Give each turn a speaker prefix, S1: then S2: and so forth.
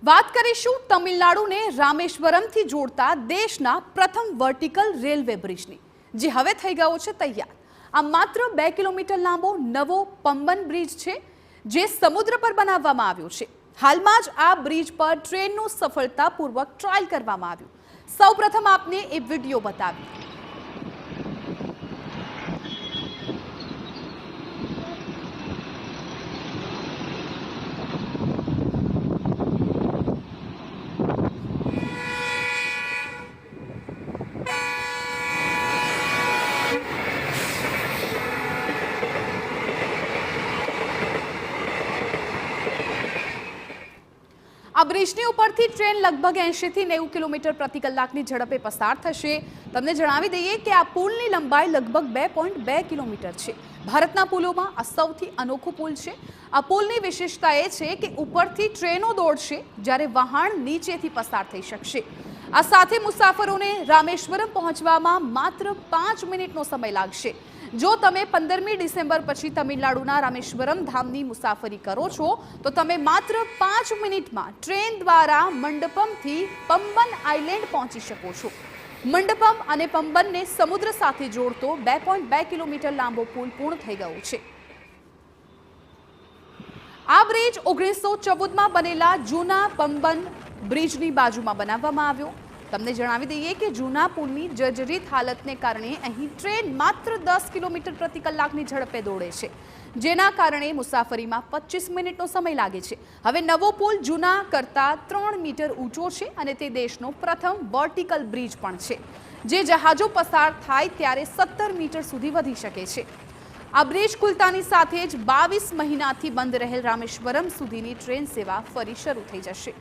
S1: વાત કરીશું તમિલનાડુને રામેશ્વરમથી જોડતા દેશના પ્રથમ વર્ટિકલ રેલવે બ્રિજની, જે હવે થઈ ગયો છે તૈયાર। આ માત્ર 2 કિલોમીટર લાંબો નવો પમ્બન બ્રિજ છે, જે સમુદ્ર પર બનાવવામાં આવ્યો છે। હાલમાં જ આ બ્રિજ પર ટ્રેનનું સફળતાપૂર્વક ટ્રાયલ કરવામાં આવ્યું। સૌપ્રથમ આપને એ વિડિયો બતાવીએ। આ બ્રિજની ઉપરથી ટ્રેન લગભગ 80 થી 90 કિલોમીટર પ્રતિ કલાકની ઝડપે પસાર થશે। તમને જણાવી દઈએ કે આ પુલની લંબાઈ લગભગ 2.2 કિલોમીટર છે। ભારતના પુલોમાં આ સૌથી અનોખો પુલ છે। આ પુલની વિશેષતા એ છે કે ઉપરથી ટ્રેનો દોડશે, જ્યારે વહાણ નીચેથી પસાર થઈ શકશે। આ સાથે મુસાફરોને રામેશ્વરમ પહોંચવામાં માત્ર 5 મિનિટનો સમય લાગશે। જો તમે 15મી ડિસેમ્બર પછી તમિલનાડુના રામેશ્વરમ ધામની મુસાફરી કરો છો, તો તમે માત્ર 5 મિનિટમાં ટ્રેન દ્વારા મંડપમથી પમ્બન આઇલેન્ડ પહોંચી શકો છો। મંડપમ અને પમ્બનને સમુદ્ર સાથે જોડતો 2.2 કિલોમીટર લાંબો પુલ પૂર્ણ થઈ ગયો છે। આ બ્રિજ 1914માં બનેલા જૂના પમ્બન બ્રિજની બાજુમાં બનાવવામાં આવ્યો। તમને જણાવી દઈએ કે જૂના પુલની જર્જરિત હાલતને કારણે અહીં ટ્રેન માત્ર 10 કિલોમીટર પ્રતિ કલાકની ઝડપે દોડે છે, જેના કારણે મુસાફરીમાં 25 મિનિટનો સમય લાગે છે। હવે નવો પુલ જૂના કરતાં 3 મીટર ઊંચો છે અને તે દેશનો પ્રથમ વર્ટિકલ બ્રિજ પણ છે, જે જહાજો પસાર થાય ત્યારે 17 મીટર સુધી વધી શકે છે। આ બ્રિજ ખુલતાની સાથે જ 22 મહિનાથી બંધ રહેલ રામેશ્વરમ સુધીની ટ્રેન સેવા ફરી શરૂ થઈ જશે।